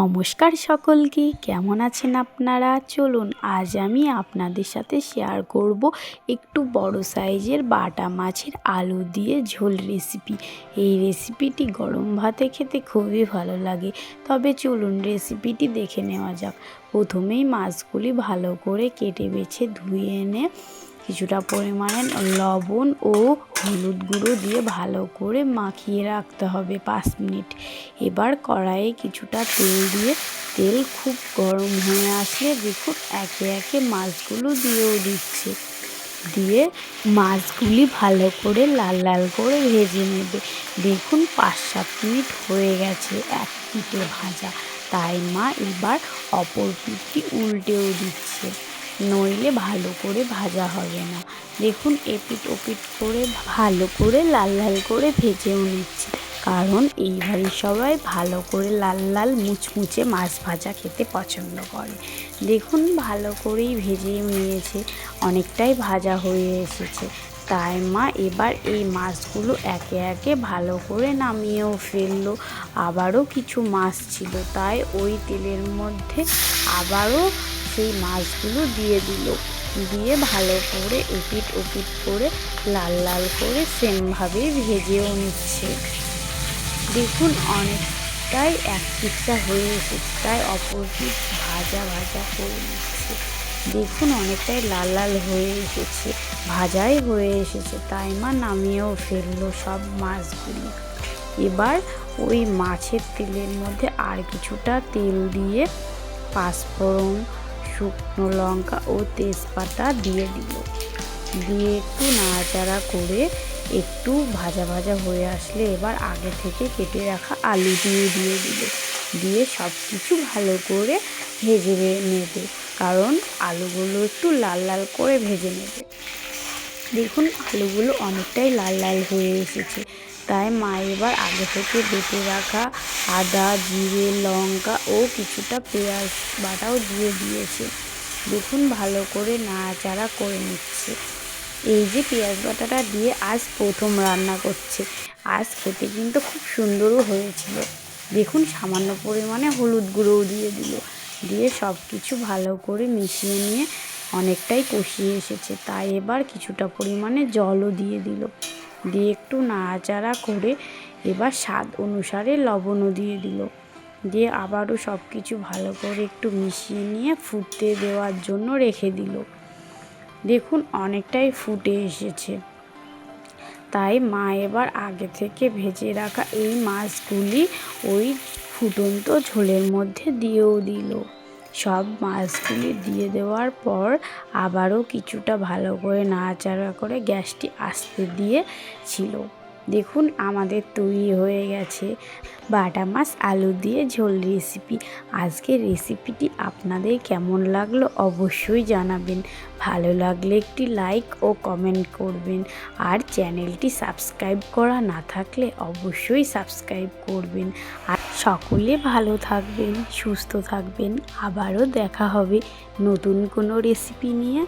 নমস্কার সকলকে, কেমন আছেন আপনারা? চলুন আজ আমি আপনাদের সাথে শেয়ার করব একটু বড় সাইজের বাটা মাছের আলু দিয়ে ঝোল রেসিপি। এই রেসিপিটি গরম ভাতে খেতে খুবই ভালো লাগে। তবে চলুন রেসিপিটি দেখে নেওয়া যাক। প্রথমেই মাছগুলি ভালো করে কেটে বেছে ধুয়ে এনে কিছুটা পরিমাণে লবণ ও হলুদ গুঁড়ো দিয়ে ভালো করে মাখিয়ে রাখতে হবে 5 মিনিট। এবার কড়াইয়ে কিছুটা তেল দিয়ে তেল খুব গরম হয়ে আসলে দেখুন একে একে মাছগুলো দিয়েও দিচ্ছে। দিয়ে মাছগুলি ভালো করে লাল লাল করে ভেজে নেবে। দেখুন 5-7 মিনিট হয়ে গেছে এক পিঠে ভাজা, তাই মা এবার অপর পিঠটি উল্টেও দিচ্ছে, নইলে ভালো করে ভাজা হবে না। দেখুন এপিঠ ওপিঠ করে ভালো করে লাল লাল করে ভেজেও নিচ্ছে, কারণ এই বাড়ির সবাই ভালো করে লাল লাল মুচমুচে মাছ ভাজা খেতে পছন্দ করে। দেখুন ভালো করেই ভেজে নিয়েছে, অনেকটাই ভাজা হয়ে এসেছে। তাই মা এবার এই মাছগুলো একে একে ভালো করে নামিয়েও ফেললো। আবারও কিছু মাছ ছিল, তাই ওই তেলের মধ্যে আবারও সেই মাছগুলো দিয়ে দিল। দিয়ে ভালো করে এপিঠ ওপিঠ করে লাল লাল করে সেমভাবে ভেজেও নিচ্ছে। দেখুন অনেকটাই এক পিঠটা হয়ে এসেছে, তাই অপর পিঠ ভাজা ভাজা করে নিচ্ছে। দেখুন অনেকটাই লাল লাল হয়ে এসেছে, ভাজাই হয়ে এসেছে, তাই মা নামিয়েও ফেললো সব মাছগুলি। এবার ওই মাছের তেলের মধ্যে আর কিছুটা তেল দিয়ে পাঁচফোড়ন, শুকনো লঙ্কা ও তেজপাতা দিয়ে দিল। দিয়ে একটু নাড়াচাড়া করে একটু ভাজা ভাজা হয়ে আসলে এবার আগে থেকে কেটে রাখা আলু দিয়ে দিল। দিয়ে সব কিছু ভালো করে ভেজে নেবে, কারণ আলুগুলো একটু লাল লাল করে ভেজে নেবে। দেখুন আলুগুলো অনেকটাই লাল লাল হয়ে এসেছে, তাই মা এবার আগে থেকে বেটে রাখা আদা, জিরে, লঙ্কা ও কিছুটা পেঁয়াজ বাটাও দিয়ে দিয়েছে। দেখুন ভালো করে নাড়াচাড়া করে নিচ্ছে। এই যে পেঁয়াজ বাটাটা দিয়ে আজ প্রথম রান্না করছে, আজ খেতে কিন্তু খুব সুন্দরও হয়েছিল। দেখুন সামান্য পরিমাণে হলুদ গুঁড়োও দিয়ে দিল। দিয়ে সব কিছু ভালো করে মিশিয়ে নিয়ে অনেকটাই কষিয়ে এসেছে, তাই এবার কিছুটা পরিমাণে জলও দিয়ে দিল। দিয়ে একটু নাড়াচাড়া করে এবার স্বাদ অনুসারে লবণও দিয়ে দিল। দিয়ে আবারও সব কিছু ভালো করে একটু মিশিয়ে নিয়ে ফুটতে দেওয়ার জন্য রেখে দিল। দেখুন অনেকটাই ফুটে এসেছে, তাই মা এবার আগে থেকে ভেজে রাখা এই মাছগুলি ওই ফুটন্ত ঝোলের মধ্যে দিয়েও দিল। সব মাছগুলি দিয়ে দেওয়ার পর আবারও কিছুটা ভালো করে নাড়াচাড়া করে গ্যাসটি আস্তে দিয়েছিল। দেখুন আমাদের তৈরি হয়ে গেছে বাটা মাছ আলু দিয়ে ঝোল রেসিপি। আজকের রেসিপিটি আপনাদের কেমন লাগলো অবশ্যই জানাবেন। ভালো লাগলে একটি লাইক ও কমেন্ট করবেন, আর চ্যানেলটি সাবস্ক্রাইব করা না থাকলে অবশ্যই সাবস্ক্রাইব করবেন। আর সকলে ভালো থাকবেন, সুস্থ থাকবেন। আবারও দেখা হবে নতুন কোনো রেসিপি নিয়ে।